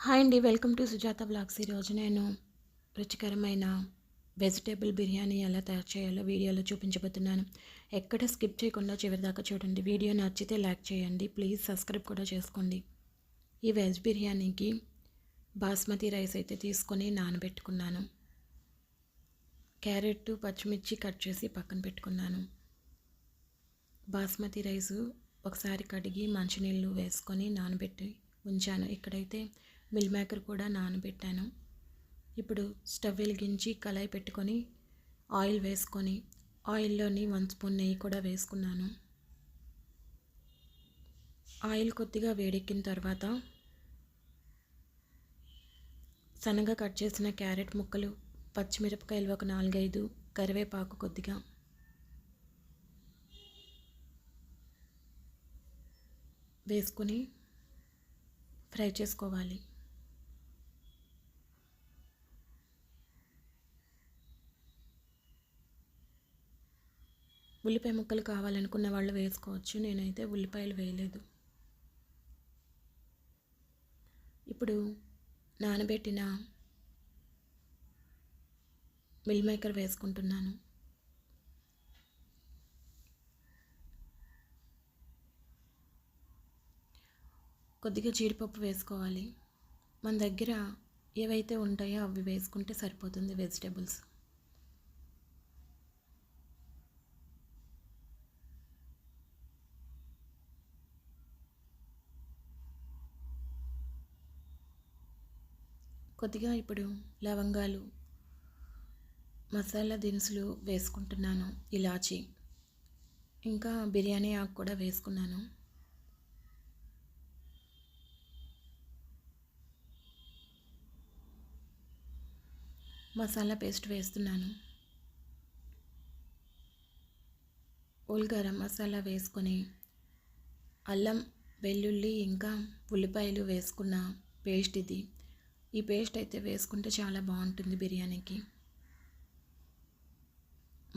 Hi అండి, welcome to Sujatha blogs. ఈరోజు నేను రుచికరమైన వెజిటేబుల్ బిర్యానీ ఎలా తయారు చేయాలో వీడియోలో చూపించబోతున్నాను. ఎక్కడ స్కిప్ చేయకుండా చివరిదాకా చూడండి. వీడియో నచ్చితే లైక్ చేయండి, ప్లీజ్ సబ్స్క్రైబ్ కూడా చేసుకోండి. ఈ వెజ్ బిర్యానీకి బాస్మతి రైస్ అయితే తీసుకొని నానబెట్టుకున్నాను. క్యారెట్, పచ్చిమిర్చి కట్ చేసి పక్కన పెట్టుకున్నాను. బాస్మతి రైసు ఒకసారి కడిగి మంచినీళ్ళు వేసుకొని నానబెట్టి ఉంచాను. ఇక్కడైతే మిల్ మేకర్ కూడా నానబెట్టాను. ఇప్పుడు స్టవ్ వెలిగించి కళాయి పెట్టుకొని ఆయిల్ వేసుకొని ఆయిల్లోని 1 స్పూన్ నెయ్యి కూడా వేసుకున్నాను. ఆయిల్ కొద్దిగా వేడెక్కిన తర్వాత సన్నగా కట్ చేసిన క్యారెట్ ముక్కలు, పచ్చిమిరపకాయలు ఒక 4-5, కరివేపాకు కొద్దిగా వేసుకొని ఫ్రై చేసుకోవాలి. ఉల్లిపాయ ముక్కలు కావాలనుకున్న వాళ్ళు వేసుకోవచ్చు, నేనైతే ఉల్లిపాయలు వేయలేదు. ఇప్పుడు నానబెట్టిన మిల్ మేకర్ వేసుకుంటున్నాను. కొద్దిగా జీడిపప్పు వేసుకోవాలి. మన దగ్గర ఏవైతే ఉంటాయో అవి వేసుకుంటే సరిపోతుంది వెజిటేబుల్స్. కొద్దిగా ఇప్పుడు లవంగాలు, మసాలా దినుసులు వేసుకుంటున్నాను, ఇలాచి, ఇంకా బిర్యానీ ఆకు కూడా వేసుకున్నాను. మసాలా పేస్ట్ వేస్తున్నాను. హోల్ గరం మసాలా వేసుకొని అల్లం, వెల్లుల్లి ఇంకా ఉల్లిపాయలు వేసుకున్న పేస్ట్ ఇది. ఈ పేస్ట్ అయితే వేసుకుంటే చాలా బాగుంటుంది బిర్యానీకి.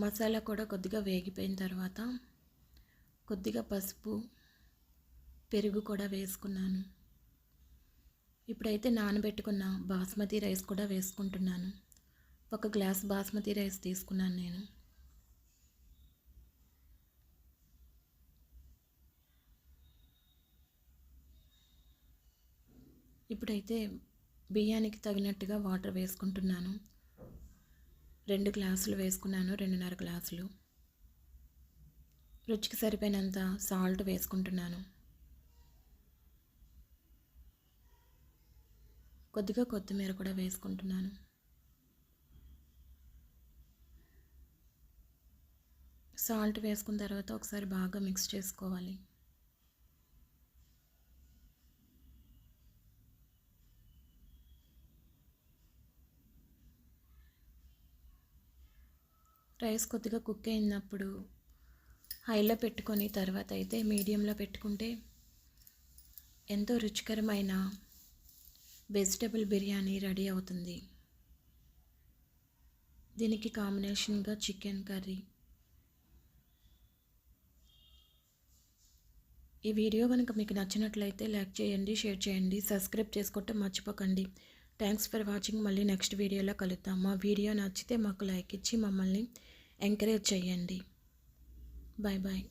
మసాలా కూడా కొద్దిగా వేగిపోయిన తర్వాత కొద్దిగా పసుపు, పెరుగు కూడా వేసుకున్నాను. ఇప్పుడైతే నానబెట్టుకున్న బాస్మతి రైస్ కూడా వేసుకుంటున్నాను. 1 గ్లాస్ బాస్మతి రైస్ తీసుకున్నాను నేను. ఇప్పుడైతే బియ్యానికి తగినట్టుగా వాటర్ వేసుకుంటున్నాను. 2 గ్లాసులు వేసుకున్నాను, 2.5 గ్లాసులు. రుచికి సరిపోయినంత సాల్ట్ వేసుకుంటున్నాను. కొద్దిగా కొత్తిమీర కూడా వేసుకుంటున్నాను. సాల్ట్ వేసుకున్న తర్వాత ఒకసారి బాగా మిక్స్ చేసుకోవాలి. రైస్ కొద్దిగా కుక్ అయినప్పుడు హైలో పెట్టుకొని తర్వాత అయితే మీడియంలో పెట్టుకుంటే ఎంతో రుచికరమైన వెజిటబుల్ బిర్యానీ రెడీ అవుతుంది. దీనికి కాంబినేషన్గా చికెన్ కర్రీ. ఈ వీడియో కనుక మీకు నచ్చినట్లయితే లైక్ చేయండి, షేర్ చేయండి, సబ్స్క్రైబ్ చేసుకోవటం మర్చిపోకండి. Thanks for watching. మళ్ళీ నెక్స్ట్ వీడియోలో కలుద్దాం. మా వీడియో నచ్చితే మాకు లైక్ ఇచ్చి మమ్మల్ని ఎంకరేజ్ చేయండి. Bye bye.